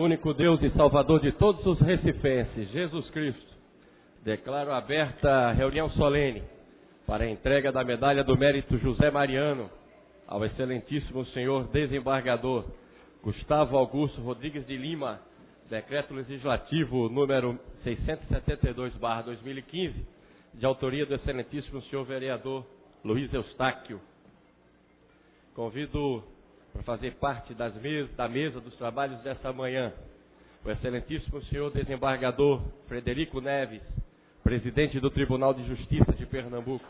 Único Deus e Salvador de todos os recifenses, Jesus Cristo. Declaro aberta a reunião solene para a entrega da medalha do mérito José Mariano ao excelentíssimo senhor desembargador Gustavo Augusto Rodrigues de Lima, decreto legislativo número 672/2015, de autoria do excelentíssimo senhor vereador Luiz Eustáquio. Convido para fazer parte da mesa dos trabalhos desta manhã o excelentíssimo senhor desembargador Frederico Neves, presidente do Tribunal de Justiça de Pernambuco.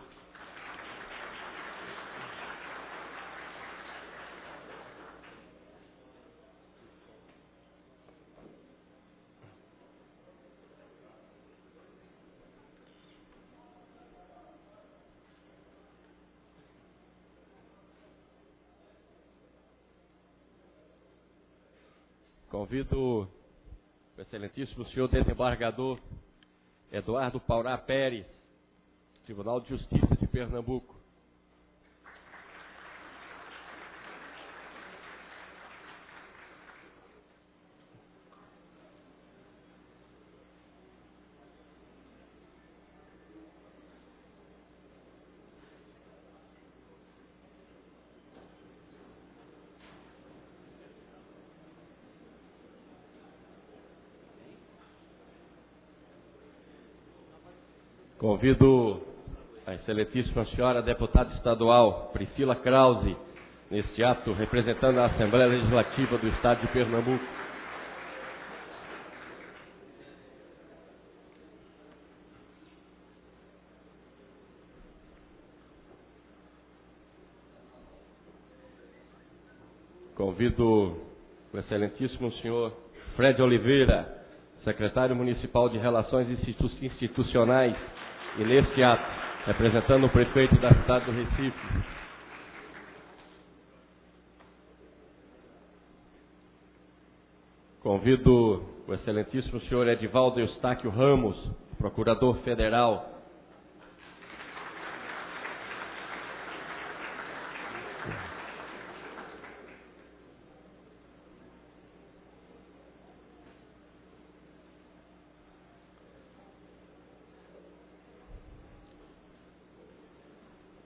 Convido o excelentíssimo senhor desembargador Eduardo Paurá Pérez, Tribunal de Justiça de Pernambuco. Convido a excelentíssima senhora deputada estadual Priscila Krause, neste ato, representando a Assembleia Legislativa do Estado de Pernambuco. Convido o excelentíssimo senhor Fred Oliveira, secretário municipal de Relações Institucionais, e neste ato, representando o prefeito da cidade do Recife. Convido o excelentíssimo senhor Edivaldo Eustáquio Ramos, procurador federal.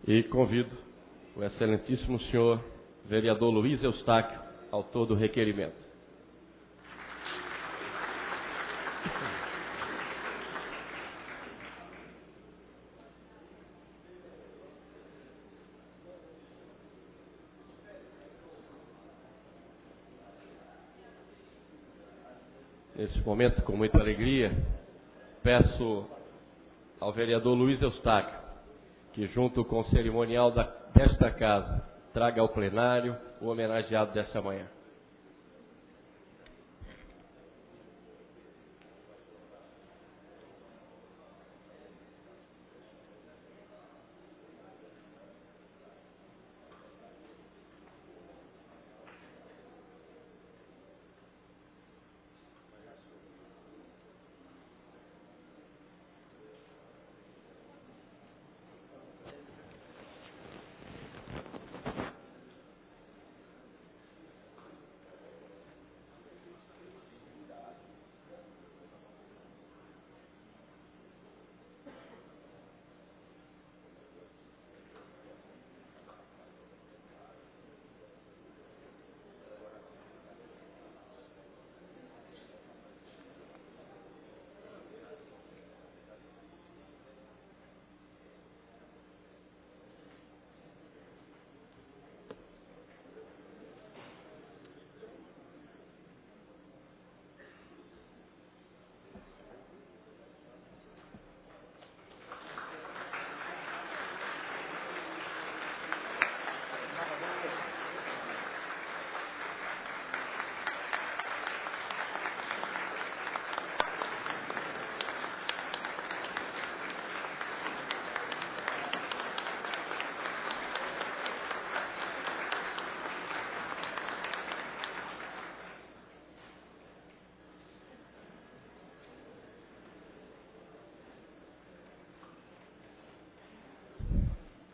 E convido o excelentíssimo senhor vereador Luiz Eustáquio, autor do requerimento. Nesse momento, com muita alegria, peço ao vereador Luiz Eustáquio que, junto com o cerimonial desta casa, traga ao plenário o homenageado desta manhã.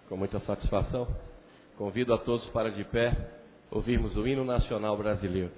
Com muita satisfação, convido a todos para de pé ouvirmos o hino nacional brasileiro.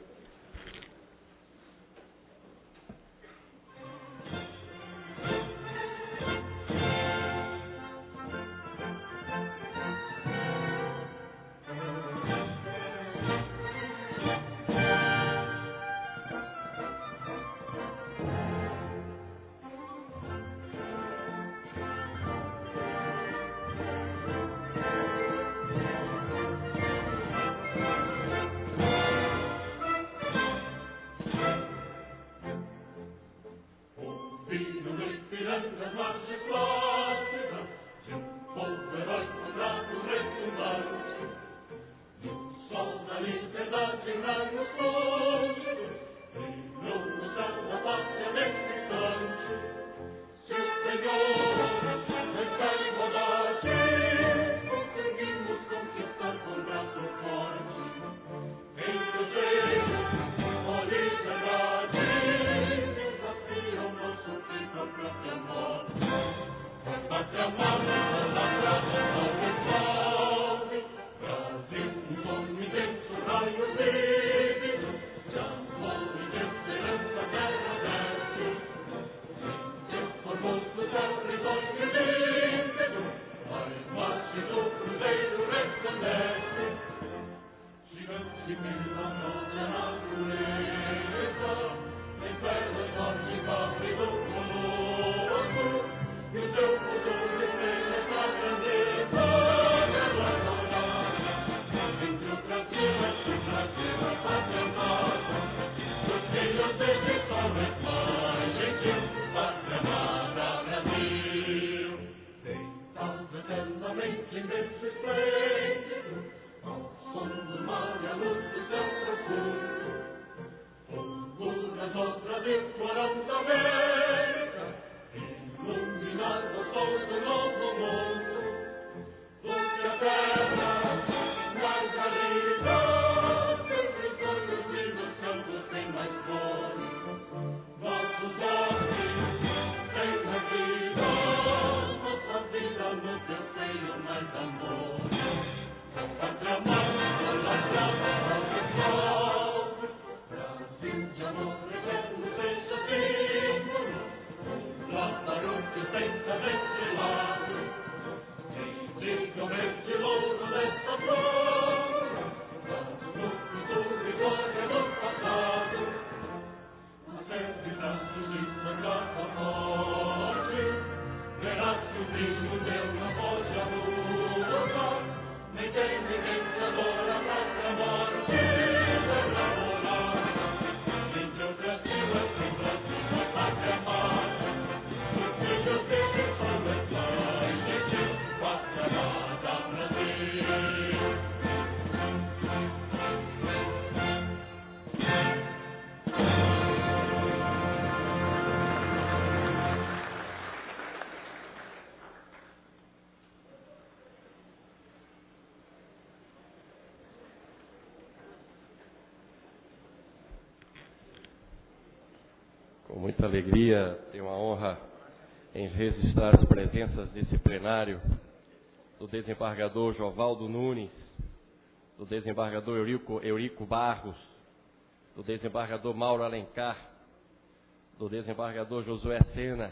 Com muita alegria, tenho a honra em registrar as presenças desse plenário do desembargador Jovaldo Nunes, do desembargador Eurico Barros, do desembargador Mauro Alencar, do desembargador Josué Sena,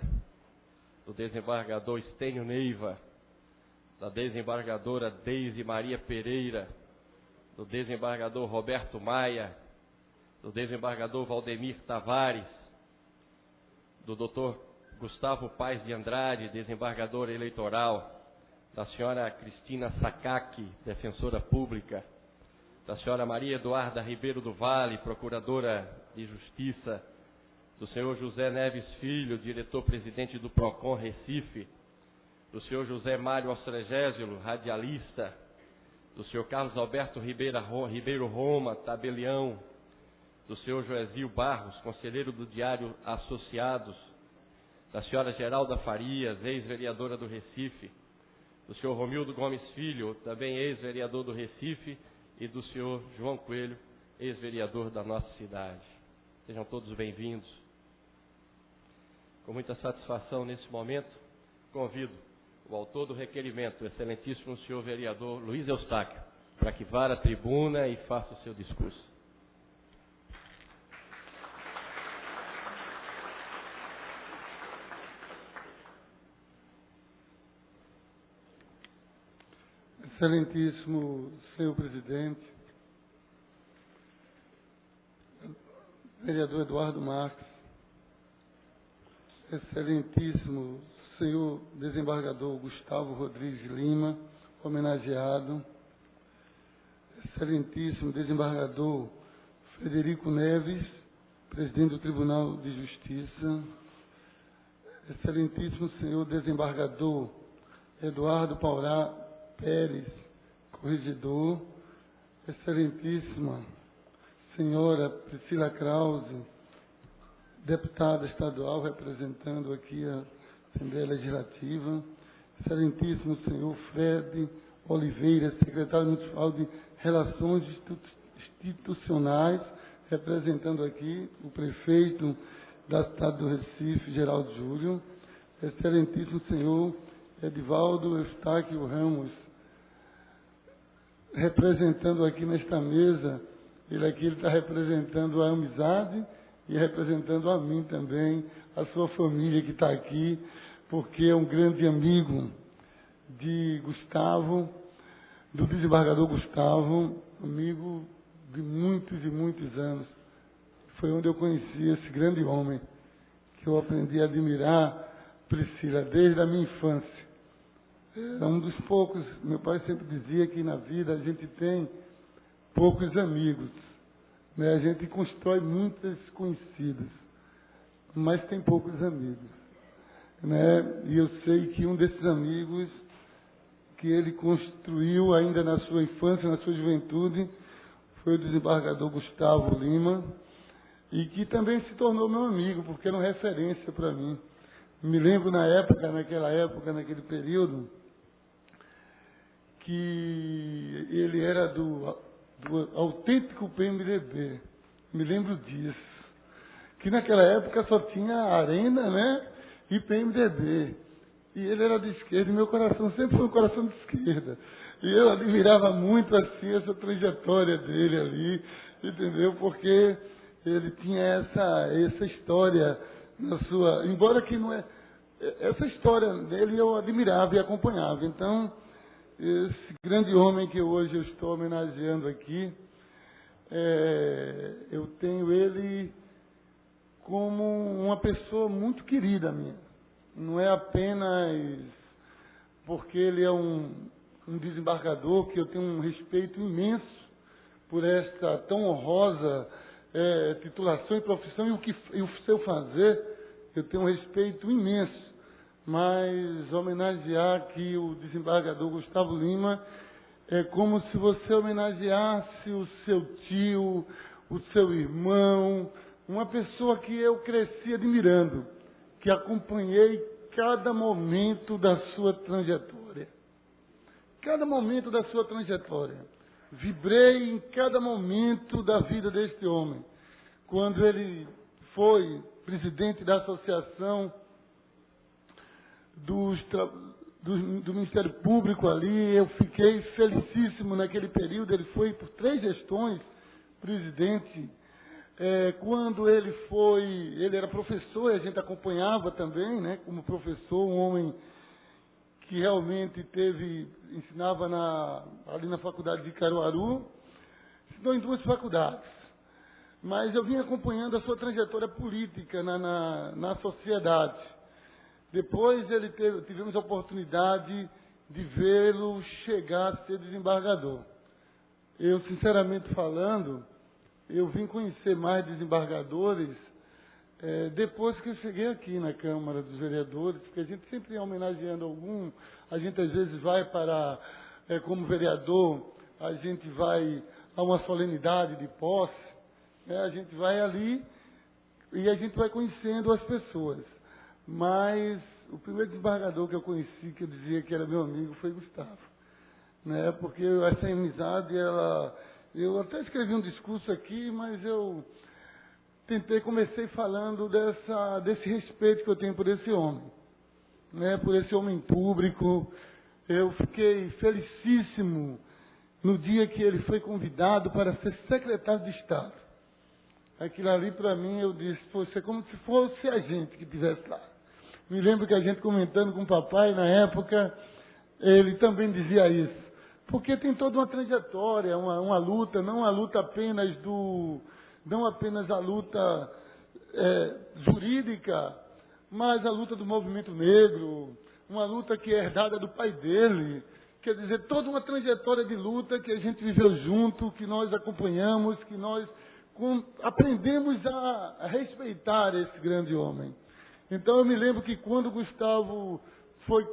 do desembargador Estênio Neiva, da desembargadora Deise Maria Pereira, do desembargador Roberto Maia, do desembargador Valdemir Tavares, do doutor Gustavo Paes de Andrade, desembargador eleitoral, da senhora Cristina Sakaki, defensora pública, da senhora Maria Eduarda Ribeiro do Vale, procuradora de Justiça, do senhor José Neves Filho, diretor-presidente do PROCON Recife, do senhor José Mário Ostregésilo, radialista, do senhor Carlos Alberto Ribeiro Roma, tabelião, do senhor Joesio Barros, conselheiro do Diário Associados, da senhora Geralda Farias, ex-vereadora do Recife, do senhor Romildo Gomes Filho, também ex-vereador do Recife, e do senhor João Coelho, ex-vereador da nossa cidade. Sejam todos bem-vindos. Com muita satisfação nesse momento, convido o autor do requerimento, o excelentíssimo senhor vereador Luiz Eustáquio, para que vá à tribuna e faça o seu discurso. Excelentíssimo senhor presidente, vereador Eduardo Marques, excelentíssimo senhor desembargador Gustavo Rodrigues Lima, homenageado, excelentíssimo desembargador Frederico Neves, presidente do Tribunal de Justiça, excelentíssimo senhor desembargador Eduardo Paurá Pérez, corregedor, excelentíssima senhora Priscila Krause, deputada estadual representando aqui a Assembleia Legislativa, excelentíssimo senhor Fred Oliveira, secretário municipal de Relações Institucionais, representando aqui o prefeito da cidade do Recife, Geraldo Júlio, excelentíssimo senhor Edivaldo Eustáquio Ramos, representando aqui nesta mesa, ele está representando a amizade e representando a mim também, a sua família que está aqui, porque é um grande amigo de Gustavo, do desembargador Gustavo, amigo de muitos e muitos anos. Foi onde eu conheci esse grande homem, que eu aprendi a admirar, Priscila, desde a minha infância. É um dos poucos, meu pai sempre dizia que na vida a gente tem poucos amigos, né? A gente constrói muitas conhecidas, mas tem poucos amigos, né? E eu sei que um desses amigos que ele construiu ainda na sua infância, na sua juventude, foi o desembargador Gustavo Lima, e que também se tornou meu amigo, porque era uma referência para mim. Me lembro naquele período, que ele era do autêntico PMDB. Me lembro disso. Que naquela época só tinha Arena, né? E PMDB. E ele era de esquerda, e meu coração sempre foi um coração de esquerda. E eu admirava muito assim essa trajetória dele ali, entendeu? Porque ele tinha essa história na sua... Embora que não é... Essa história dele eu admirava e acompanhava. Então, esse grande homem que hoje eu estou homenageando aqui, eu tenho ele como uma pessoa muito querida minha. Não é apenas porque ele é um desembargador, que eu tenho um respeito imenso por esta tão honrosa titulação e profissão e o seu fazer, eu tenho um respeito imenso. Mas homenagear aqui o desembargador Gustavo Lima é como se você homenageasse o seu tio, o seu irmão, uma pessoa que eu cresci admirando, que acompanhei cada momento da sua trajetória. Cada momento da sua trajetória. Vibrei em cada momento da vida deste homem. Quando ele foi presidente da Associação do Ministério Público ali, eu fiquei felicíssimo naquele período. Ele foi por 3 gestões presidente. Quando ele era professor, e a gente acompanhava também, né, como professor, um homem que realmente ensinava ali na faculdade de Caruaru, ensinou em 2 faculdades. Mas eu vim acompanhando a sua trajetória política na sociedade. Depois tivemos a oportunidade de vê-lo chegar a ser desembargador. Eu, sinceramente falando, eu vim conhecer mais desembargadores depois que eu cheguei aqui na Câmara dos Vereadores, porque a gente sempre ia homenageando algum, a gente às vezes vai como vereador, a gente vai a uma solenidade de posse, né? A gente vai ali e a gente vai conhecendo as pessoas. Mas o primeiro desembargador que eu conheci, que eu dizia que era meu amigo, foi Gustavo, né? Porque essa amizade, eu até escrevi um discurso aqui, mas eu comecei falando desse respeito que eu tenho por esse homem, né? Por esse homem público. Eu fiquei felicíssimo no dia que ele foi convidado para ser secretário de Estado. Aquilo ali, para mim, eu disse, é como se fosse a gente que estivesse lá. Me lembro que a gente comentando com o papai, na época, ele também dizia isso. Porque tem toda uma trajetória, uma luta, não a luta apenas a luta jurídica, mas a luta do movimento negro, uma luta que é herdada do pai dele. Quer dizer, toda uma trajetória de luta que a gente viveu junto, que nós acompanhamos, que nós aprendemos a respeitar esse grande homem. Então eu me lembro que quando o Gustavo foi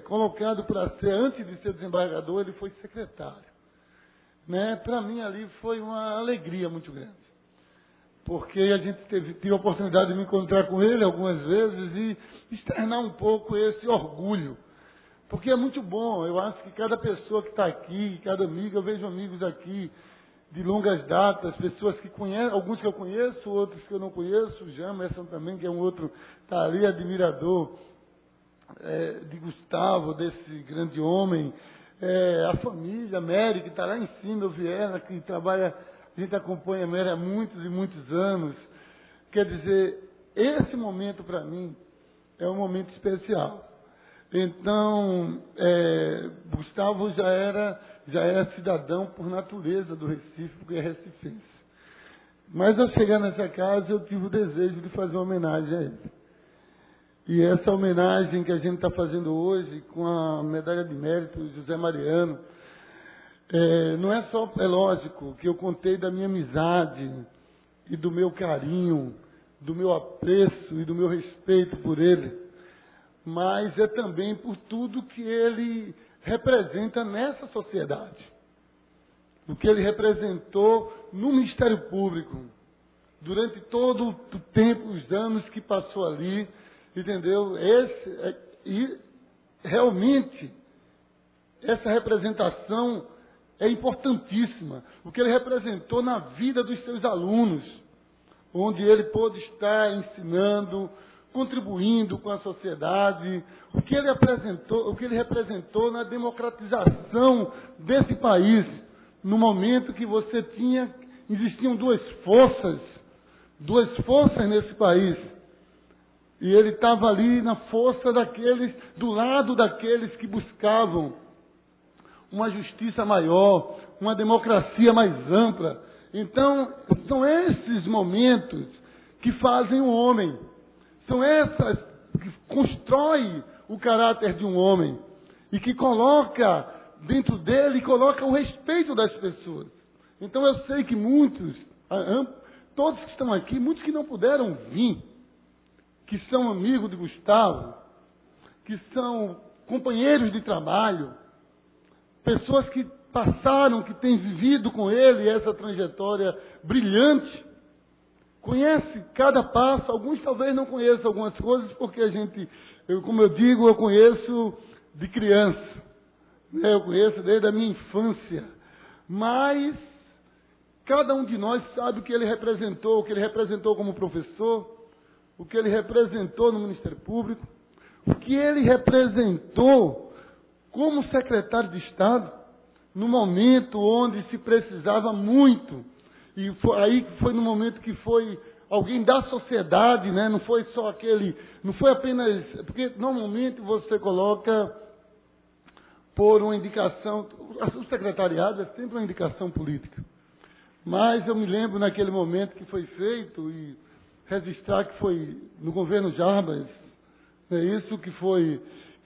colocado para ser, antes de ser desembargador, ele foi secretário. Né? Para mim ali foi uma alegria muito grande. Porque a gente teve a oportunidade de me encontrar com ele algumas vezes e externar um pouco esse orgulho. Porque é muito bom, eu acho que cada pessoa que está aqui, cada amigo, eu vejo amigos aqui de longas datas, pessoas que conhecem, alguns que eu conheço, outros que eu não conheço, o Jamerson também, que é um outro, está ali, admirador de Gustavo, desse grande homem, a família, a Mary, que está lá em cima, o Viena, que trabalha, a gente acompanha a Mary há muitos e muitos anos. Quer dizer, esse momento para mim é um momento especial. Então, Gustavo já era cidadão por natureza do Recife, porque é recifense. Mas ao chegar nessa casa, eu tive o desejo de fazer uma homenagem a ele. E essa homenagem que a gente está fazendo hoje, com a medalha de mérito José Mariano, Não é só, é lógico, que eu contei da minha amizade e do meu carinho, do meu apreço e do meu respeito por ele, mas é também por tudo que ele representa nessa sociedade. O que ele representou no Ministério Público, durante todo o tempo, os anos que passou ali, entendeu? E realmente, essa representação é importantíssima. O que ele representou na vida dos seus alunos, onde ele pôde estar ensinando, contribuindo com a sociedade, o que ele representou na democratização desse país, no momento que existiam duas forças nesse país. E ele estava ali na força do lado daqueles que buscavam uma justiça maior, uma democracia mais ampla. Então, são esses momentos que fazem o homem. São essas que constroem o caráter de um homem. E que coloca dentro dele, coloca o respeito das pessoas. Então, eu sei que muitos, todos que estão aqui, muitos que não puderam vir, que são amigos de Gustavo, que são companheiros de trabalho, pessoas que passaram, que têm vivido com ele essa trajetória brilhante, conhece cada passo. Alguns talvez não conheçam algumas coisas, porque como eu digo, eu conheço de criança, né? Eu conheço desde a minha infância, mas cada um de nós sabe o que ele representou como professor, o que ele representou no Ministério Público, o que ele representou como secretário de Estado, no momento onde se precisava muito, e foi no momento que foi alguém da sociedade, né? Não foi só não foi apenas, porque normalmente você coloca por uma indicação, o secretariado é sempre uma indicação política, mas eu me lembro naquele momento que foi feito, e registrar que foi no governo Jarbas, é isso que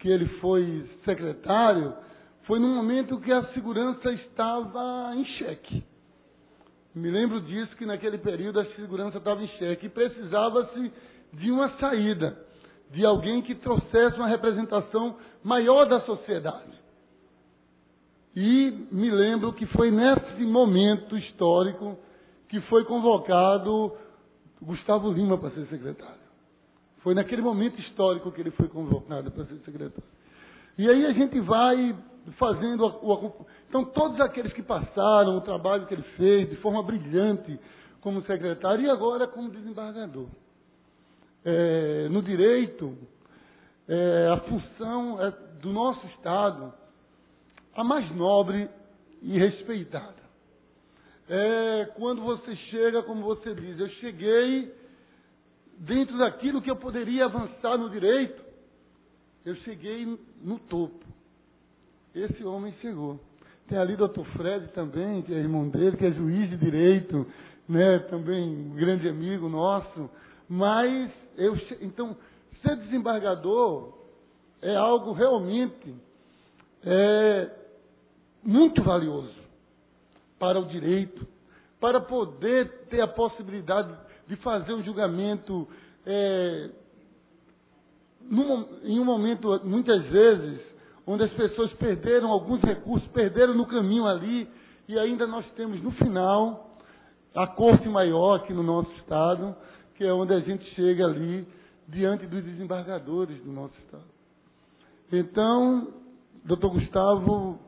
ele foi secretário, foi num momento que a segurança estava em xeque. Me lembro disso, que naquele período a segurança estava em xeque e precisava-se de uma saída, de alguém que trouxesse uma representação maior da sociedade. E me lembro que foi nesse momento histórico que foi convocado Gustavo Lima para ser secretário. Foi naquele momento histórico que ele foi convocado para ser secretário. E aí a gente vai fazendo então, todos aqueles que passaram, o trabalho que ele fez de forma brilhante como secretário, e agora como desembargador. No direito, a função do nosso Estado, a mais nobre e respeitada. Quando você chega, como você diz, eu cheguei dentro daquilo que eu poderia avançar no direito, eu cheguei no topo. Esse homem chegou. Tem ali o doutor Fred também, que é irmão dele, que é juiz de direito, né, também um grande amigo nosso. Mas, então, ser desembargador é algo realmente muito valioso para o direito, para poder ter a possibilidade de fazer um julgamento em um momento, muitas vezes, onde as pessoas perderam alguns recursos, perderam no caminho ali, e ainda nós temos no final a Corte Maior aqui no nosso Estado, que é onde a gente chega ali diante dos desembargadores do nosso Estado. Então, doutor Gustavo,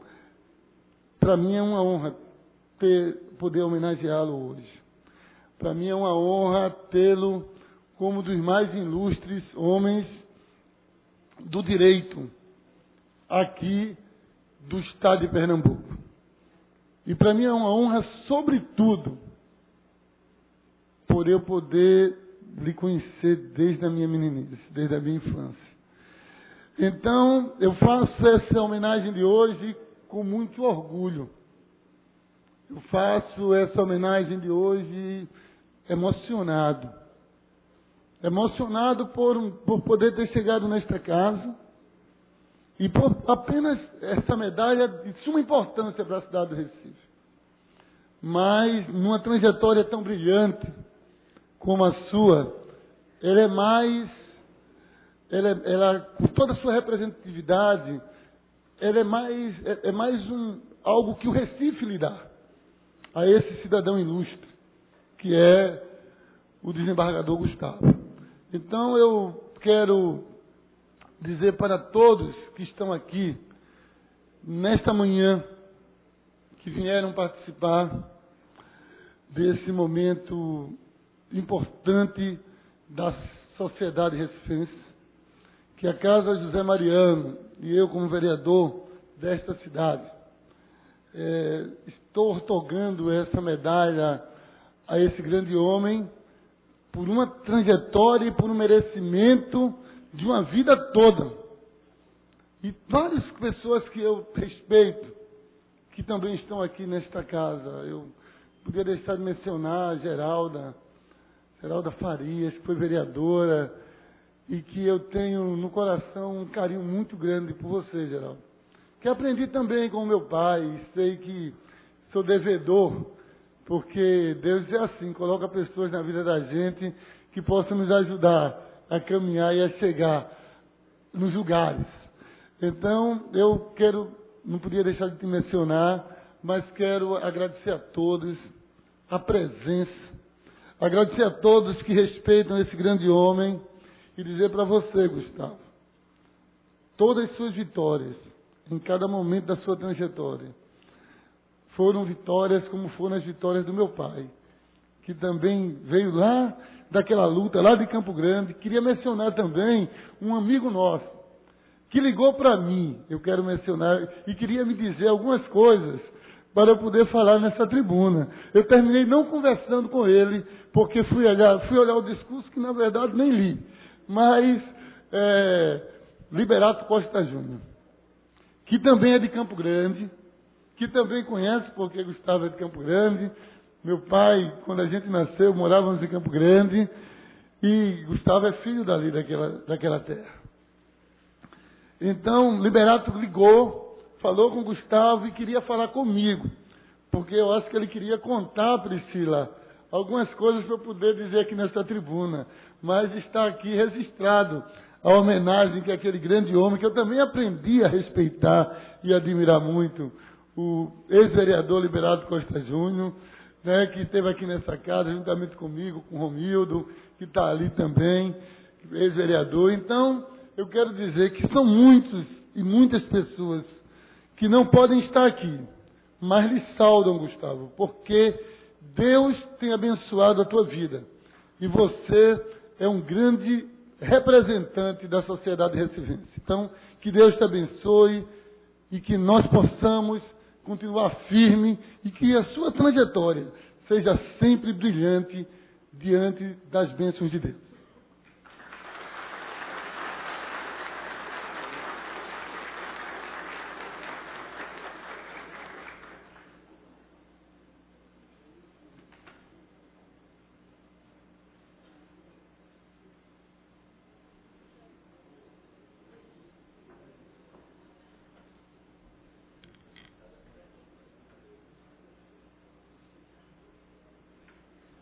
para mim é uma honra poder homenageá-lo hoje. Para mim é uma honra tê-lo como um dos mais ilustres homens do direito aqui do Estado de Pernambuco. E para mim é uma honra, sobretudo, por eu poder lhe conhecer desde a minha meninice, desde a minha infância. Então, eu faço essa homenagem de hoje com muito orgulho. Eu faço essa homenagem de hoje emocionado. Emocionado por poder ter chegado nesta casa E por apenas essa medalha de suma importância para a cidade do Recife. Mas, numa trajetória tão brilhante como a sua, ela, com toda a sua representatividade, ela é mais algo que o Recife lhe dá a esse cidadão ilustre, que é o desembargador Gustavo. Então eu quero dizer para todos que estão aqui, nesta manhã, que vieram participar desse momento importante da sociedade recifense, que a Casa José Mariano e eu, como vereador desta cidade, estou otorgando essa medalha a esse grande homem por uma trajetória e por um merecimento de uma vida toda. E várias pessoas que eu respeito, que também estão aqui nesta casa, eu podia deixar de mencionar a Geralda Farias, que foi vereadora, e que eu tenho no coração um carinho muito grande por você, Geralda. Que aprendi também com o meu pai, sei que sou devedor, porque Deus é assim, coloca pessoas na vida da gente que possam nos ajudar a caminhar e a chegar nos lugares. Então, não podia deixar de te mencionar, mas quero agradecer a todos a presença, agradecer a todos que respeitam esse grande homem e dizer para você, Gustavo, todas as suas vitórias, em cada momento da sua trajetória, foram vitórias como foram as vitórias do meu pai, que também veio lá daquela luta, lá de Campo Grande. Queria mencionar também um amigo nosso, que ligou para mim, eu quero mencionar, e queria me dizer algumas coisas para eu poder falar nessa tribuna. Eu terminei não conversando com ele, porque fui olhar o discurso que na verdade nem li, mas Liberato Costa Júnior, que também é de Campo Grande, que também conhece, porque Gustavo é de Campo Grande. Meu pai, quando a gente nasceu, morávamos em Campo Grande, e Gustavo é filho dali, daquela terra. Então, Liberato ligou, falou com Gustavo e queria falar comigo, porque eu acho que ele queria contar, Priscila, algumas coisas para eu poder dizer aqui nesta tribuna, mas está aqui registrado a homenagem que aquele grande homem, que eu também aprendi a respeitar e admirar muito, o ex-vereador Liberato Costa Júnior, né, que esteve aqui nessa casa, juntamente comigo, com o Romildo, que está ali também, ex-vereador. Então, eu quero dizer que são muitos e muitas pessoas que não podem estar aqui, mas lhe saudam, Gustavo, porque Deus tem abençoado a tua vida. E você é um grande representante da sociedade recifense. Então, que Deus te abençoe e que nós possamos continuar firme e que a sua trajetória seja sempre brilhante diante das bênçãos de Deus.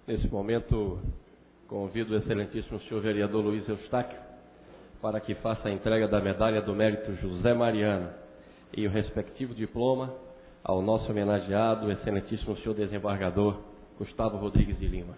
Nesse momento, convido o excelentíssimo senhor vereador Luiz Eustáquio para que faça a entrega da medalha do mérito José Mariano e o respectivo diploma ao nosso homenageado, o excelentíssimo senhor desembargador Gustavo Rodrigues de Lima.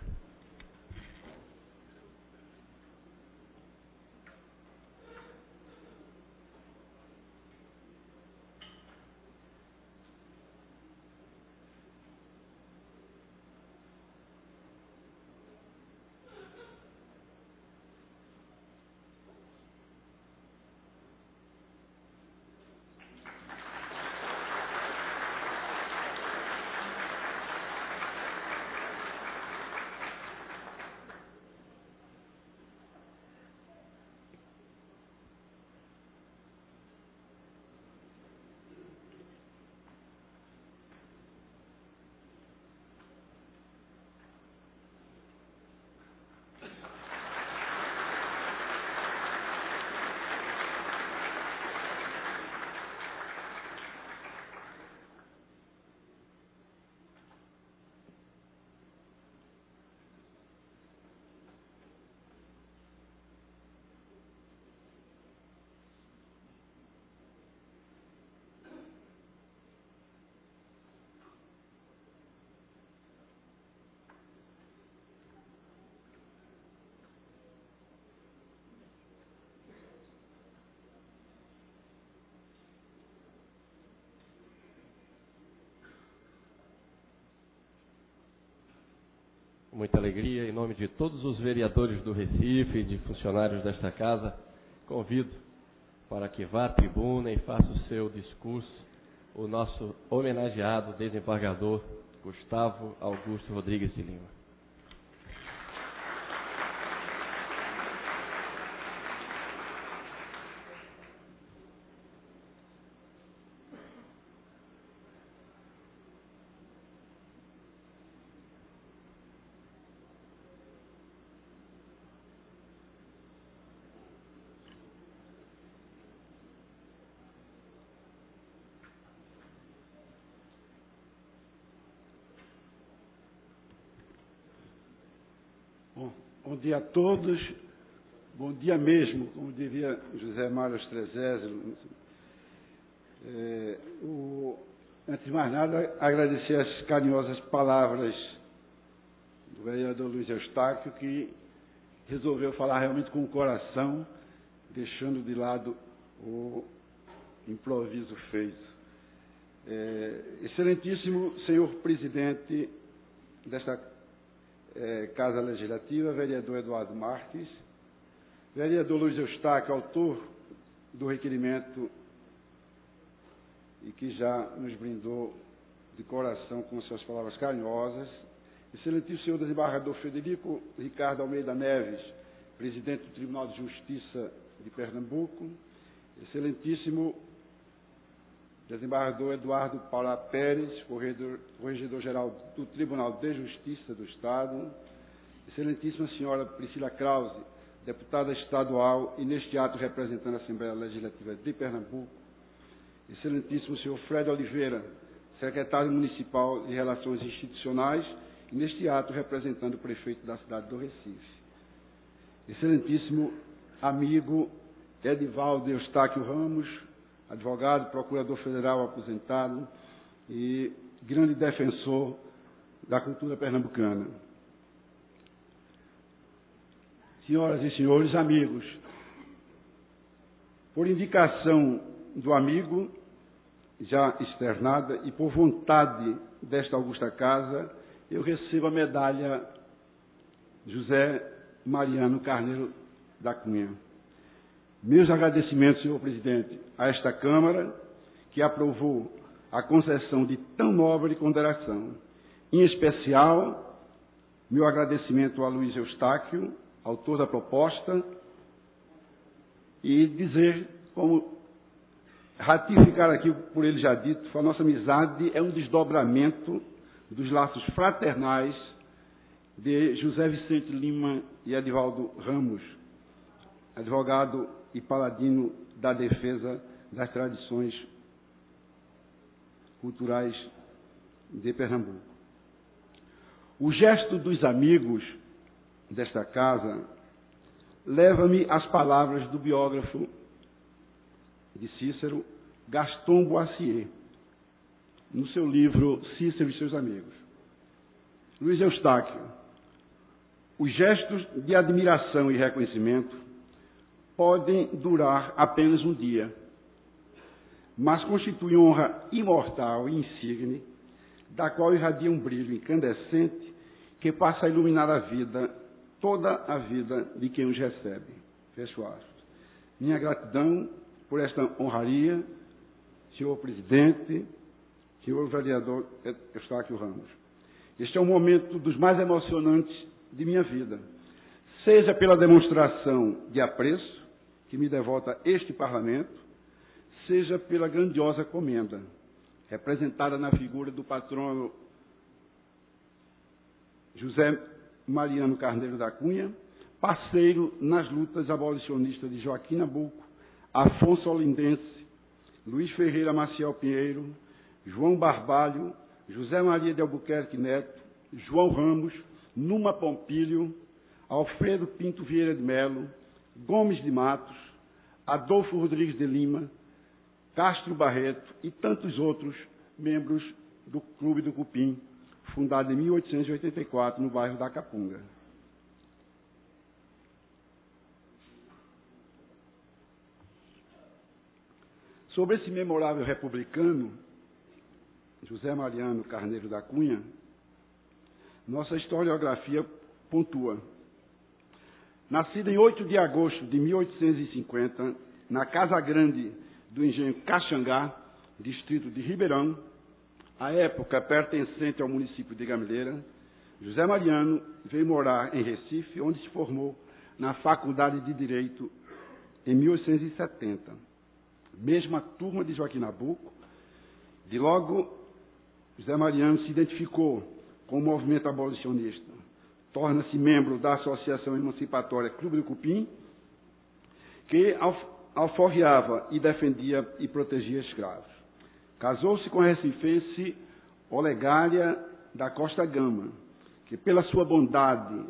muita alegria, em nome de todos os vereadores do Recife e de funcionários desta casa, convido para que vá à tribuna e faça o seu discurso o nosso homenageado desembargador Gustavo Augusto Rodrigues de Lima. Bom dia a todos, bom dia mesmo, como diria José Mário Strezésio. Antes de mais nada, agradecer as carinhosas palavras do vereador Luiz Eustáquio, que resolveu falar realmente com o coração, deixando de lado o improviso feito. Excelentíssimo senhor presidente desta Casa Legislativa, vereador Eduardo Marques, vereador Luiz Eustáquio, autor do requerimento e que já nos brindou de coração com suas palavras carinhosas, excelentíssimo senhor desembargador Frederico Ricardo Almeida Neves, presidente do Tribunal de Justiça de Pernambuco, excelentíssimo desembargador Eduardo Paula Pérez, corregedor-geral do Tribunal de Justiça do Estado, excelentíssima senhora Priscila Krause, deputada estadual e neste ato representando a Assembleia Legislativa de Pernambuco, excelentíssimo senhor Fred Oliveira, secretário municipal de Relações Institucionais e neste ato representando o prefeito da cidade do Recife, excelentíssimo amigo Edivaldo Eustáquio Ramos, advogado, procurador federal aposentado e grande defensor da cultura pernambucana. Senhoras e senhores, amigos, por indicação do amigo já externada e por vontade desta augusta casa, eu recebo a medalha José Mariano Carneiro da Cunha. Meus agradecimentos, senhor presidente, a esta Câmara, que aprovou a concessão de tão nobre consideração. Em especial, meu agradecimento a Luiz Eustáquio, autor da proposta, e dizer, como ratificar aqui por ele já dito, a nossa amizade é um desdobramento dos laços fraternais de José Vicente Lima e Edivaldo Ramos, advogado e paladino da defesa das tradições culturais de Pernambuco. O gesto dos amigos desta casa leva-me às palavras do biógrafo de Cícero, Gaston Boissier, no seu livro Cícero e seus amigos. Luiz Eustáquio, os gestos de admiração e reconhecimento podem durar apenas um dia, mas constituem honra imortal e insigne, da qual irradia um brilho incandescente que passa a iluminar a vida, toda a vida de quem os recebe. Fecho aspas. Minha gratidão por esta honraria, senhor presidente, senhor vereador Eustáquio Ramos. Este é um momento dos mais emocionantes de minha vida, seja pela demonstração de apreço que me devota este Parlamento, seja pela grandiosa comenda, representada na figura do patrono José Mariano Carneiro da Cunha, parceiro nas lutas abolicionistas de Joaquim Nabuco, Afonso Olindense, Luiz Ferreira Maciel Pinheiro, João Barbalho, José Maria de Albuquerque Neto, João Ramos, Numa Pompílio, Alfredo Pinto Vieira de Melo, Gomes de Matos, Adolfo Rodrigues de Lima, Castro Barreto e tantos outros membros do Clube do Cupim, fundado em 1884 no bairro da Capunga. Sobre esse memorável republicano, José Mariano Carneiro da Cunha, nossa historiografia pontua. Nascida em 8 de agosto de 1850, na Casa Grande do engenho Caxangá, distrito de Ribeirão, à época pertencente ao município de Gameleira, José Mariano veio morar em Recife, onde se formou na Faculdade de Direito em 1870. Mesma turma de Joaquim Nabuco. De logo, José Mariano se identificou com o movimento abolicionista. Torna-se membro da Associação Emancipatória Clube do Cupim, que alforriava e defendia e protegia escravos. Casou-se com a recifense Olegária da Costa Gama, que pela sua bondade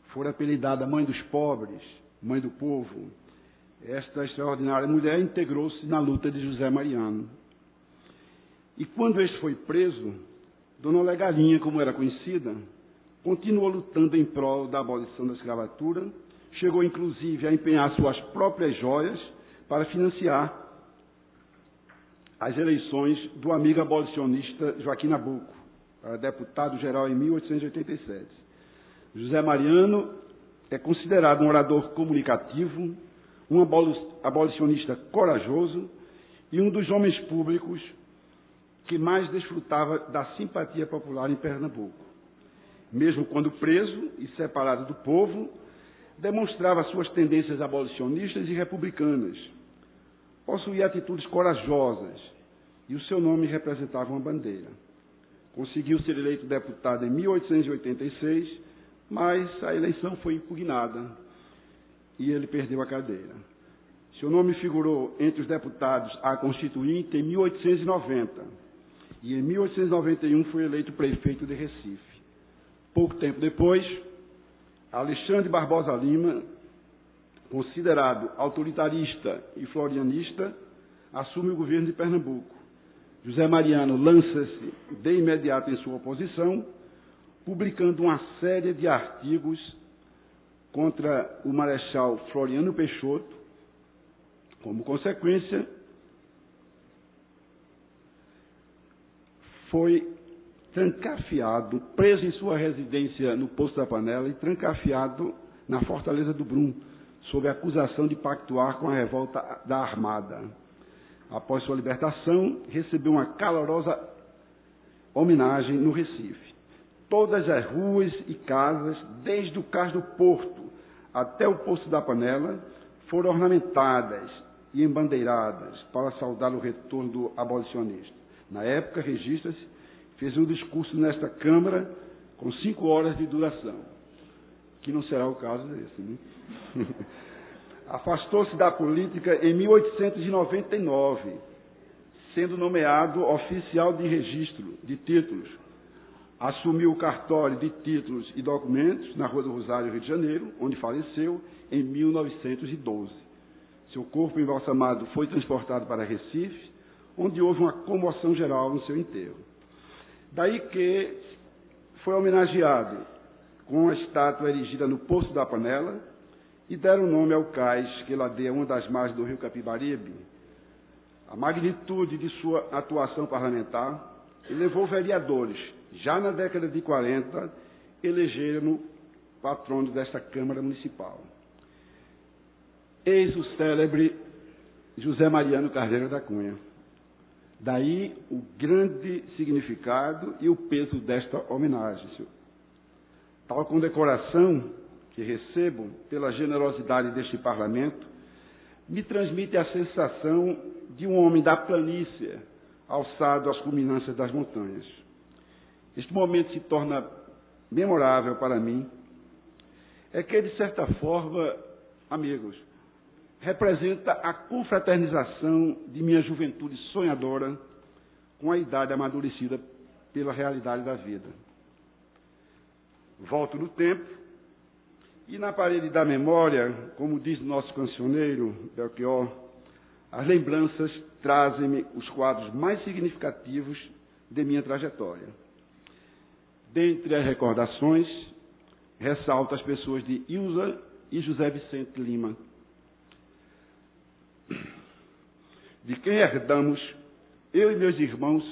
fora apelidada Mãe dos Pobres, Mãe do Povo. Esta extraordinária mulher integrou-se na luta de José Mariano. E quando este foi preso, Dona Olegarinha, como era conhecida, continuou lutando em prol da abolição da escravatura, chegou inclusive a empenhar suas próprias joias para financiar as eleições do amigo abolicionista Joaquim Nabuco, para deputado-geral em 1887. José Mariano é considerado um orador comunicativo, um abolicionista corajoso e um dos homens públicos que mais desfrutava da simpatia popular em Pernambuco. Mesmo quando preso e separado do povo, demonstrava suas tendências abolicionistas e republicanas. Possuía atitudes corajosas e o seu nome representava uma bandeira. Conseguiu ser eleito deputado em 1886, mas a eleição foi impugnada e ele perdeu a cadeira. Seu nome figurou entre os deputados à Constituinte em 1890 e em 1891 foi eleito prefeito de Recife. Pouco tempo depois, Alexandre Barbosa Lima, considerado autoritarista e florianista, assume o governo de Pernambuco. José Mariano lança-se de imediato em sua oposição, publicando uma série de artigos contra o Marechal Floriano Peixoto. Como consequência, foi trancafiado, preso em sua residência no Poço da Panela e trancafiado na Fortaleza do Brum, sob a acusação de pactuar com a revolta da Armada. Após sua libertação, recebeu uma calorosa homenagem no Recife. Todas as ruas e casas, desde o Cais do Porto até o Poço da Panela, foram ornamentadas e embandeiradas para saudar o retorno do abolicionista. Na época, registra-se, fez um discurso nesta Câmara com 5 horas de duração, que não será o caso desse, né? Afastou-se da política em 1899, sendo nomeado oficial de registro de títulos. Assumiu o cartório de títulos e documentos na Rua do Rosário, Rio de Janeiro, onde faleceu em 1912. Seu corpo embalsamado foi transportado para Recife, onde houve uma comoção geral no seu enterro. Daí que foi homenageado com a estátua erigida no Poço da Panela e deram nome ao cais que ladeia uma das margens do rio Capibaribe. A magnitude de sua atuação parlamentar elevou vereadores, já na década de 40, elegeram-no patrono desta Câmara Municipal. Eis o célebre José Mariano Carneiro da Cunha. Daí o grande significado e o peso desta homenagem. Tal condecoração que recebo pela generosidade deste parlamento me transmite a sensação de um homem da planície alçado às culminâncias das montanhas. Este momento se torna memorável para mim, é que, de certa forma, amigos, representa a confraternização de minha juventude sonhadora com a idade amadurecida pela realidade da vida. Volto no tempo e na parede da memória, como diz nosso cancioneiro Belchior, as lembranças trazem-me os quadros mais significativos de minha trajetória. Dentre as recordações, ressalto as pessoas de Ilza e José Vicente Lima, de quem herdamos, eu e meus irmãos,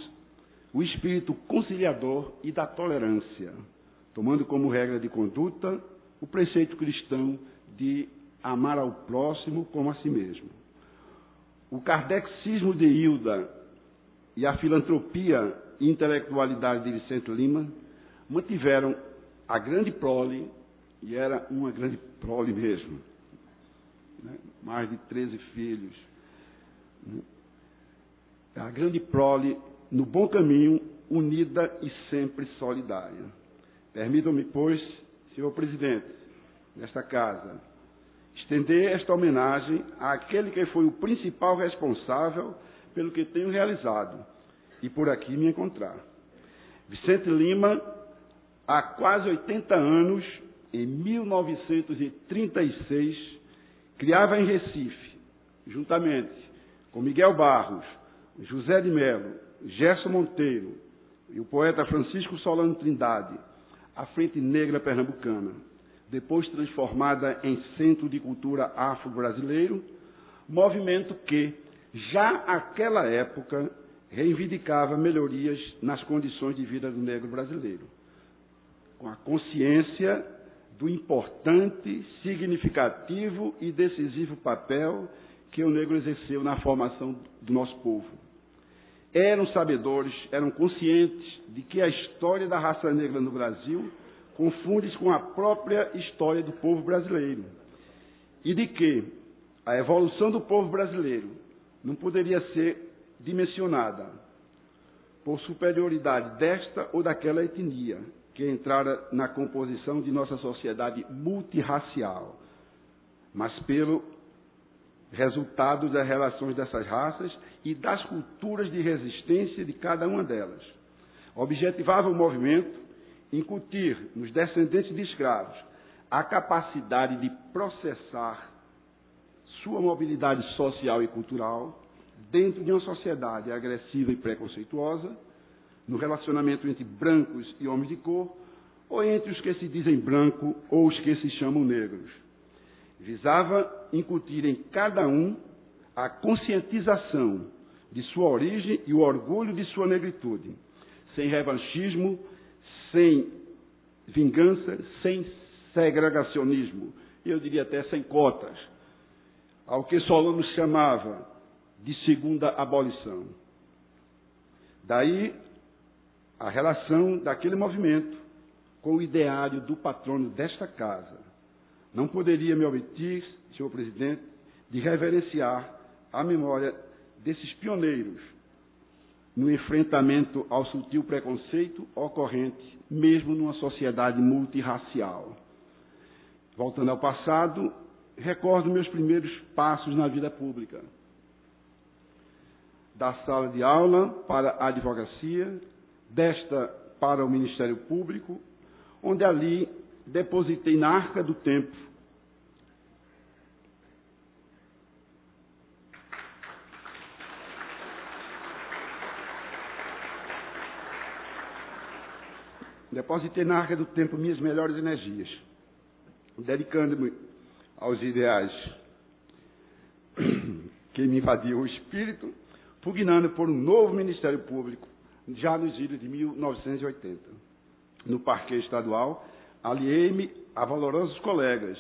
o espírito conciliador e da tolerância, tomando como regra de conduta o preceito cristão de amar ao próximo como a si mesmo. O kardexismo de Hilda e a filantropia e intelectualidade de Vicente Lima mantiveram a grande prole, e era uma grande prole mesmo, né? Mais de 13 filhos, né? A grande prole no bom caminho, unida e sempre solidária. Permitam-me, pois, senhor presidente desta casa, estender esta homenagem àquele que foi o principal responsável pelo que tenho realizado e por aqui me encontrar. Vicente Lima, há quase 80 anos, em 1936, criava em Recife, juntamente com Miguel Barros, José de Melo, Gerson Monteiro e o poeta Francisco Solano Trindade, a Frente Negra Pernambucana, depois transformada em Centro de Cultura Afro-Brasileiro, movimento que, já naquela época, reivindicava melhorias nas condições de vida do negro brasileiro, com a consciência do importante, significativo e decisivo papel que o negro exerceu na formação do nosso povo. Eram sabedores, eram conscientes de que a história da raça negra no Brasil confunde-se com a própria história do povo brasileiro e de que a evolução do povo brasileiro não poderia ser dimensionada por superioridade desta ou daquela etnia que entrara na composição de nossa sociedade multirracial, mas pelo resultado das relações dessas raças e das culturas de resistência de cada uma delas. Objetivava o movimento incutir nos descendentes de escravos a capacidade de processar sua mobilidade social e cultural dentro de uma sociedade agressiva e preconceituosa, no relacionamento entre brancos e homens de cor, ou entre os que se dizem branco ou os que se chamam negros. Visava incutir em cada um a conscientização de sua origem e o orgulho de sua negritude, sem revanchismo, sem vingança, sem segregacionismo, e eu diria até sem cotas, ao que Solano chamava de segunda abolição. Daí a relação daquele movimento com o ideário do patrono desta casa. Não poderia me omitir, senhor presidente, de reverenciar a memória desses pioneiros no enfrentamento ao sutil preconceito ocorrente, mesmo numa sociedade multirracial. Voltando ao passado, recordo meus primeiros passos na vida pública. Da sala de aula para a advocacia, desta para o Ministério Público, onde ali depositei na arca do tempo minhas melhores energias, dedicando-me aos ideais que me invadiam o espírito, pugnando por um novo Ministério Público, já nos idos de 1980. No Parquê Estadual, aliei-me a valorosos colegas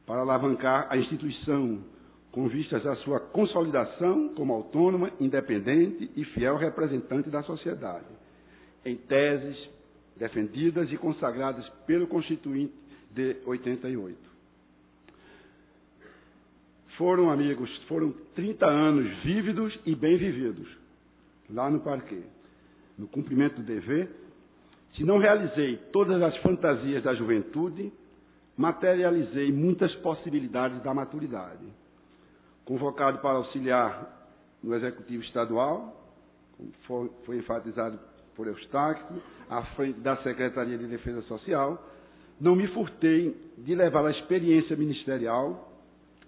para alavancar a instituição com vistas à sua consolidação como autônoma, independente e fiel representante da sociedade, em teses defendidas e consagradas pelo Constituinte de 88. Foram, amigos, 30 anos vívidos e bem vividos, lá no Parquê. No cumprimento do dever, se não realizei todas as fantasias da juventude, materializei muitas possibilidades da maturidade. Convocado para auxiliar no Executivo Estadual, como foi enfatizado por Eustáquio, à frente da Secretaria de Defesa Social, não me furtei de levar a experiência ministerial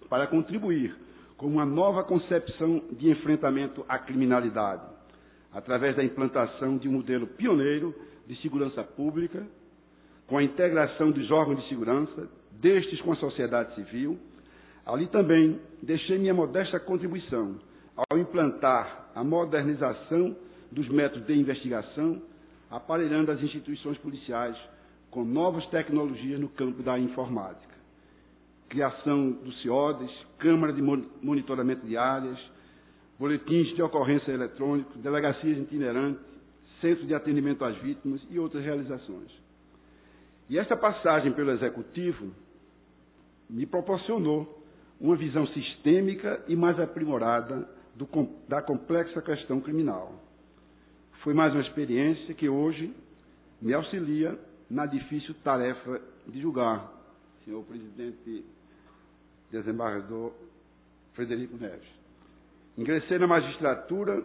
para contribuir com uma nova concepção de enfrentamento à criminalidade, através da implantação de um modelo pioneiro de segurança pública, com a integração dos órgãos de segurança, destes com a sociedade civil. Ali também deixei minha modesta contribuição ao implantar a modernização dos métodos de investigação, aparelhando as instituições policiais com novas tecnologias no campo da informática. Criação do CIODES, Câmara de Monitoramento de Áreas, boletins de ocorrência eletrônicos, delegacias itinerantes, centro de atendimento às vítimas e outras realizações. E esta passagem pelo Executivo me proporcionou uma visão sistêmica e mais aprimorada da complexa questão criminal. Foi mais uma experiência que hoje me auxilia na difícil tarefa de julgar, senhor presidente desembargador Frederico Neves. Ingressei na magistratura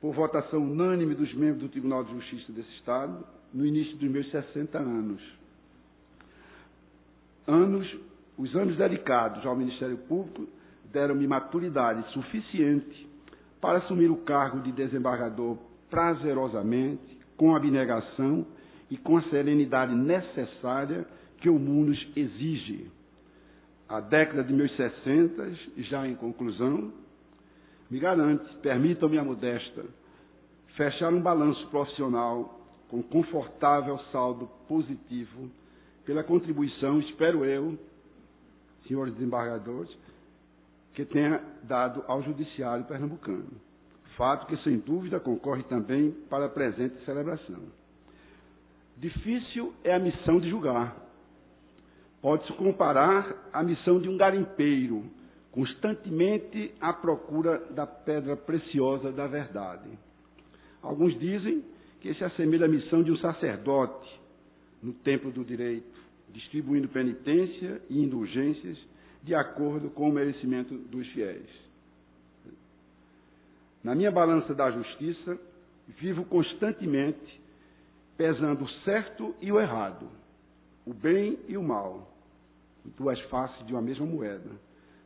por votação unânime dos membros do Tribunal de Justiça desse Estado no início dos meus 60 anos. Os anos dedicados ao Ministério Público deram-me maturidade suficiente para assumir o cargo de desembargador prazerosamente, com abnegação e com a serenidade necessária que o mundo exige. A década de meus 60, já em conclusão, me garante, permitam-me a modesta, fechar um balanço profissional com confortável saldo positivo pela contribuição, espero eu, senhores desembargadores, que tenha dado ao judiciário pernambucano. Fato que, sem dúvida, concorre também para a presente celebração. Difícil é a missão de julgar. Pode-se comparar à missão de um garimpeiro, constantemente à procura da pedra preciosa da verdade. Alguns dizem que se assemelha à missão de um sacerdote no templo do direito, distribuindo penitência e indulgências de acordo com o merecimento dos fiéis. Na minha balança da justiça, vivo constantemente pesando o certo e o errado, o bem e o mal, duas faces de uma mesma moeda,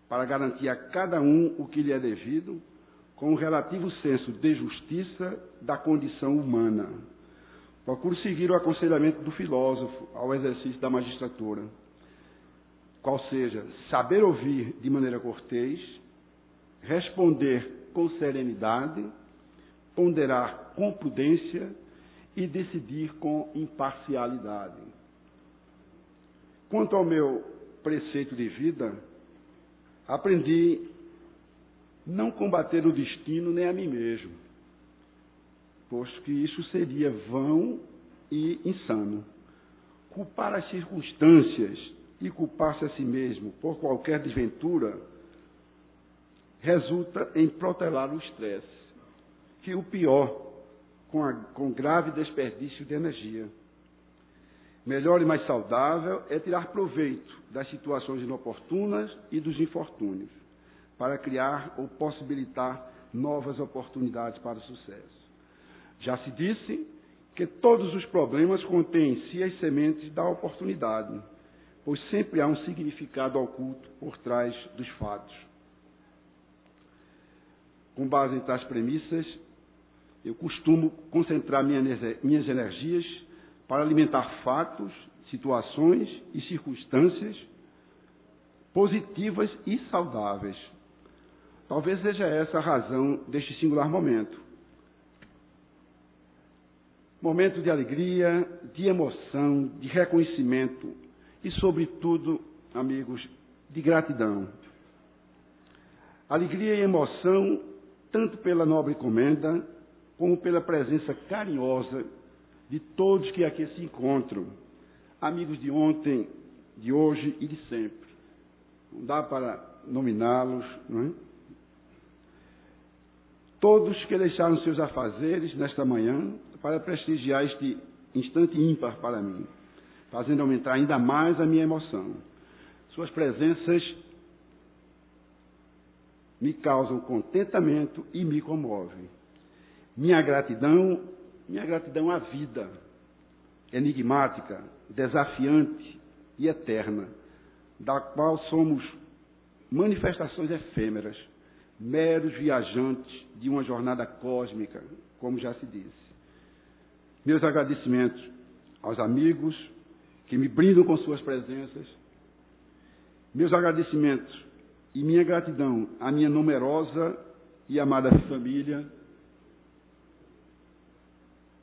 para garantir a cada um o que lhe é devido, com o relativo senso de justiça da condição humana. Procuro seguir o aconselhamento do filósofo ao exercício da magistratura, qual seja, saber ouvir de maneira cortês, responder com serenidade, ponderar com prudência e decidir com imparcialidade. Quanto ao meu preceito de vida, aprendi não combater o destino nem a mim mesmo, posto que isso seria vão e insano. Culpar as circunstâncias e culpar-se a si mesmo por qualquer desventura resulta em protelar o estresse, que é o pior, com grave desperdício de energia. Melhor e mais saudável é tirar proveito das situações inoportunas e dos infortúnios, para criar ou possibilitar novas oportunidades para o sucesso. Já se disse que todos os problemas contêm em si as sementes da oportunidade, pois sempre há um significado oculto por trás dos fatos. Com base em tais premissas, eu costumo concentrar minhas energias para alimentar fatos, situações e circunstâncias positivas e saudáveis. Talvez seja essa a razão deste singular momento. Momento de alegria, de emoção, de reconhecimento e, sobretudo, amigos, de gratidão. Alegria e emoção, tanto pela nobre encomenda, como pela presença carinhosa de todos que aqui se encontram, amigos de ontem, de hoje e de sempre. Não dá para nominá-los, não é? Todos que deixaram seus afazeres nesta manhã para prestigiar este instante ímpar para mim, fazendo aumentar ainda mais a minha emoção. Suas presenças me causam contentamento e me comovem. Minha gratidão à vida, enigmática, desafiante e eterna, da qual somos manifestações efêmeras, meros viajantes de uma jornada cósmica, como já se disse. Meus agradecimentos aos amigos que me brindam com suas presenças, meus agradecimentos e minha gratidão à minha numerosa e amada família,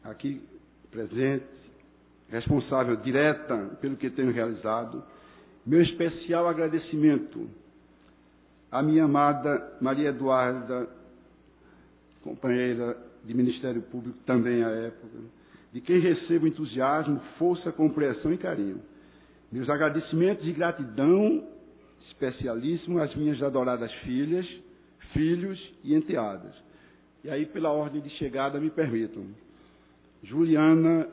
aqui presente, responsável direta pelo que tenho realizado, meu especial agradecimento à minha amada Maria Eduarda, companheira de Ministério Público também à época, de quem recebo entusiasmo, força, compreensão e carinho. Meus agradecimentos e gratidão especialíssimo às minhas adoradas filhas, filhos e enteadas. E aí, pela ordem de chegada, me permitam. Juliana,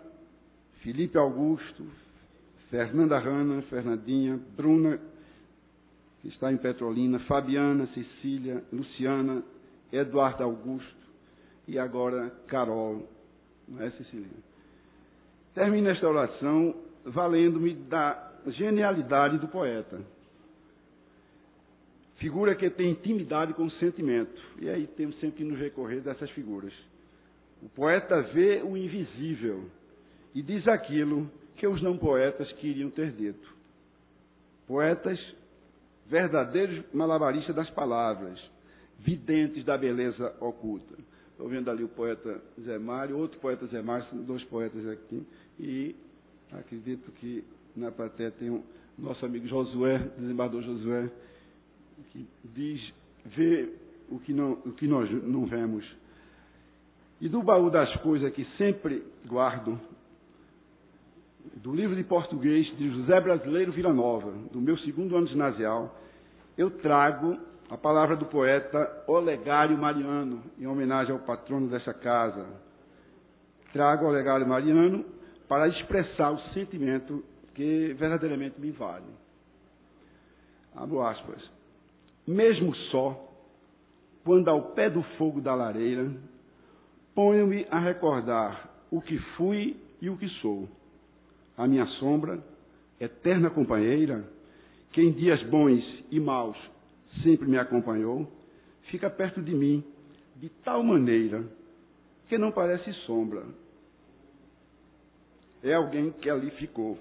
Felipe Augusto, Fernanda Rana, Fernandinha, Bruna, que está em Petrolina, Fabiana, Cecília, Luciana, Eduardo Augusto e agora Carol, não é, Cecília? Termino esta oração valendo-me da genialidade do poeta. Figura que tem intimidade com o sentimento. E aí temos sempre que nos recorrer dessas figuras. O poeta vê o invisível e diz aquilo que os não poetas queriam ter dito. Poetas, verdadeiros malabaristas das palavras, videntes da beleza oculta. Estou vendo ali o poeta Zé Mário, outro poeta Zé Mário, são dois poetas aqui, e acredito que na plateia tem o nosso amigo Josué, desembargador Josué, que vê o que nós não vemos. E do baú das coisas que sempre guardo, do livro de português de José Brasileiro Villanova, do meu 2º ano ginasial, eu trago a palavra do poeta Olegário Mariano, em homenagem ao patrono dessa casa. Trago Olegário Mariano para expressar o sentimento que verdadeiramente me invade. Abro aspas. Mesmo só, quando ao pé do fogo da lareira, ponho-me a recordar o que fui e o que sou. A minha sombra, eterna companheira, que em dias bons e maus sempre me acompanhou, fica perto de mim de tal maneira que não parece sombra. É alguém que ali ficou.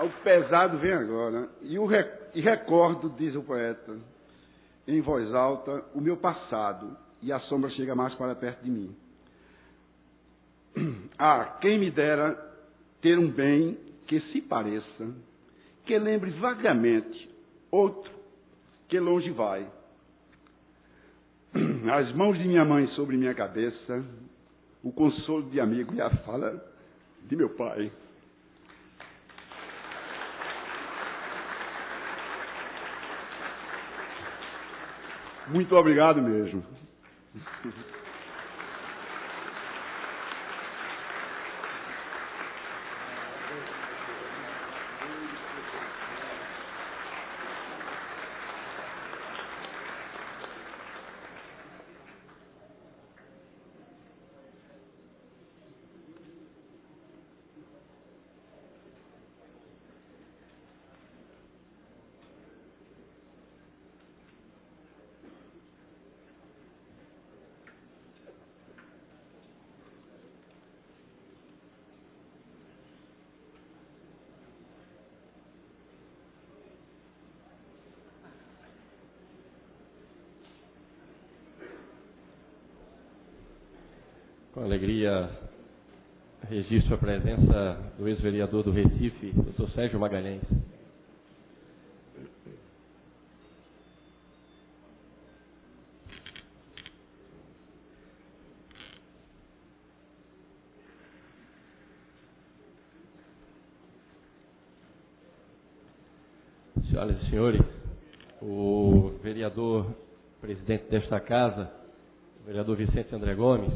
O pesado vem agora. E recordo, diz o poeta, em voz alta, o meu passado, e a sombra chega mais para perto de mim. Ah, quem me dera ter um bem que se pareça, que lembre vagamente outro que longe vai. As mãos de minha mãe sobre minha cabeça, o consolo de amigo e a fala de meu pai. Muito obrigado mesmo. Com alegria, registro a presença do ex-vereador do Recife, Dr. Sérgio Magalhães. Senhoras e senhores, o vereador presidente desta casa, o vereador Vicente André Gomes,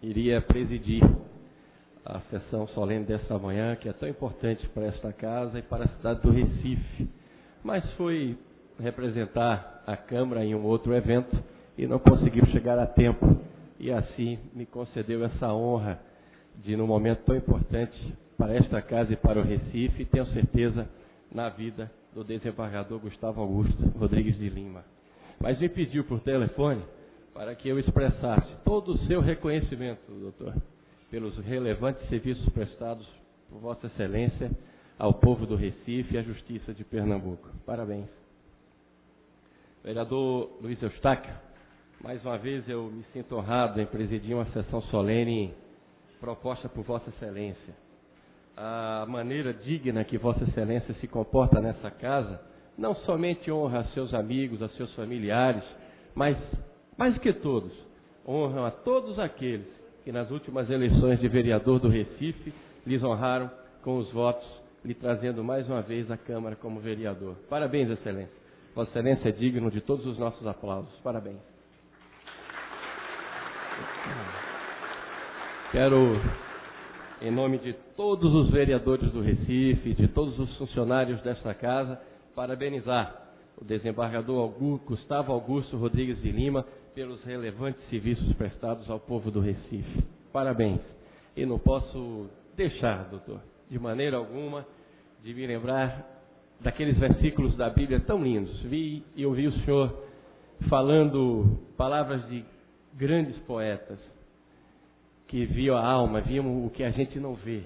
iria presidir a sessão solene desta manhã, que é tão importante para esta casa e para a cidade do Recife, mas foi representar a Câmara em um outro evento e não conseguiu chegar a tempo, e assim me concedeu essa honra de, num momento tão importante para esta casa e para o Recife, e tenho certeza na vida do desembargador Gustavo Augusto Rodrigues de Lima. Mas me pediu por telefone para que eu expressasse todo o seu reconhecimento, doutor, pelos relevantes serviços prestados por Vossa Excelência ao povo do Recife e à Justiça de Pernambuco. Parabéns. Vereador Luiz Eustáquio, Mais uma vez eu me sinto honrado em presidir uma sessão solene proposta por Vossa Excelência. A maneira digna que Vossa Excelência se comporta nessa casa não somente honra a seus amigos, a seus familiares, mas, mais que todos, honram a todos aqueles que nas últimas eleições de vereador do Recife lhes honraram com os votos, lhe trazendo mais uma vez à Câmara como vereador. Parabéns, Excelência. Vossa Excelência é digno de todos os nossos aplausos. Parabéns. Quero, em nome de todos os vereadores do Recife, de todos os funcionários desta casa, parabenizar o desembargador Gustavo Augusto Rodrigues de Lima pelos relevantes serviços prestados ao povo do Recife. Parabéns. E não posso deixar, doutor, de maneira alguma, de me lembrar daqueles versículos da Bíblia tão lindos. Vi e ouvi o senhor falando palavras de grandes poetas que viam a alma, viam o que a gente não vê.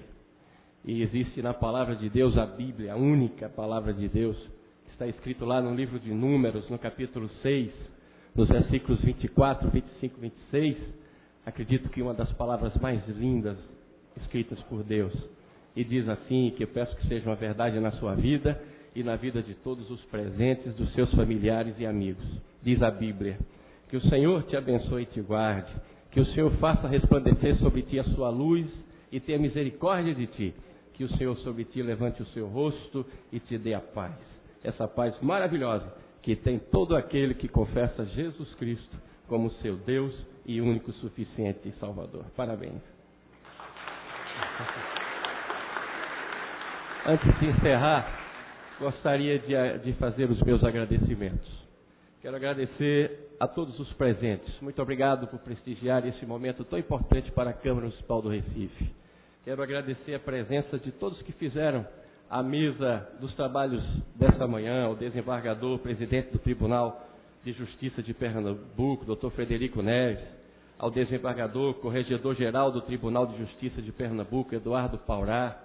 E existe na palavra de Deus, a Bíblia, a única palavra de Deus, que está escrito lá no livro de Números, no capítulo 6, nos versículos 24, 25, 26, acredito que uma das palavras mais lindas escritas por Deus. E diz assim, que eu peço que seja uma verdade na sua vida e na vida de todos os presentes, dos seus familiares e amigos. Diz a Bíblia: que o Senhor te abençoe e te guarde, que o Senhor faça resplandecer sobre ti a sua luz e tenha misericórdia de ti, que o Senhor sobre ti levante o seu rosto e te dê a paz. Essa paz maravilhosa que tem todo aquele que confessa Jesus Cristo como seu Deus e único, suficiente e Salvador. Parabéns. Antes de encerrar, gostaria de fazer os meus agradecimentos. Quero agradecer a todos os presentes. Muito obrigado por prestigiar esse momento tão importante para a Câmara Municipal do Recife. Quero agradecer a presença de todos que fizeram a mesa dos trabalhos dessa manhã, o desembargador, presidente do Tribunal de Justiça de Pernambuco, Dr. Frederico Neves, ao desembargador, corregedor-geral do Tribunal de Justiça de Pernambuco, Eduardo Paurá,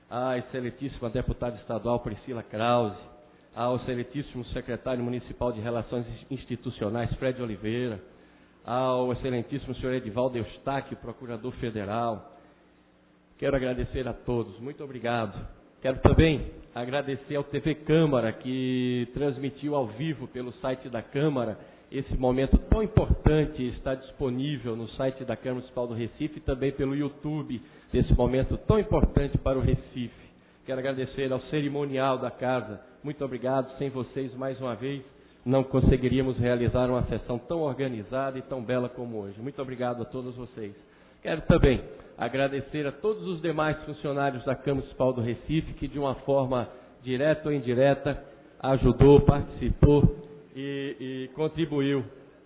à excelentíssima deputada estadual Priscila Krause, ao excelentíssimo secretário municipal de Relações Institucionais, Fred Oliveira, ao excelentíssimo senhor Edivaldo Eustáquio, procurador federal. Quero agradecer a todos, muito obrigado. Quero também agradecer ao TV Câmara, que transmitiu ao vivo pelo site da Câmara esse momento tão importante, está disponível no site da Câmara Municipal do Recife e também pelo YouTube, esse momento tão importante para o Recife. Quero agradecer ao cerimonial da casa. Muito obrigado. Sem vocês, mais uma vez, não conseguiríamos realizar uma sessão tão organizada e tão bela como hoje. Muito obrigado a todos vocês. Quero também agradecer a todos os demais funcionários da Câmara Municipal do Recife, que de uma forma direta ou indireta ajudou, participou e contribuiu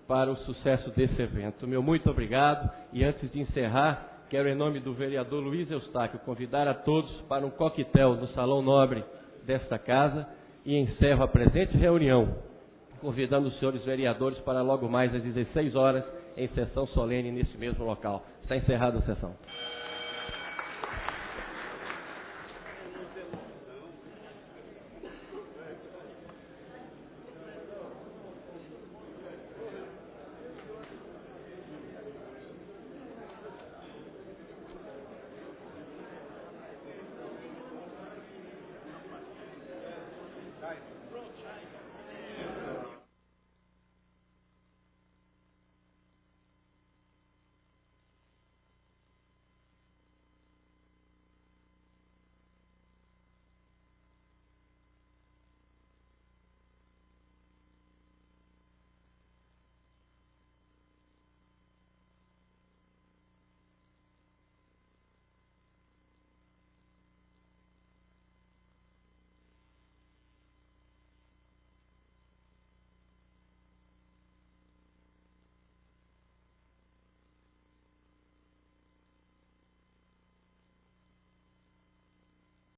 para o sucesso desse evento. Meu muito obrigado. E antes de encerrar, quero, em nome do vereador Luiz Eustáquio, convidar a todos para um coquetel no Salão Nobre desta casa e encerro a presente reunião, convidando os senhores vereadores para logo mais às 16 horas, em sessão solene nesse mesmo local. Está encerrada a sessão. Pronto,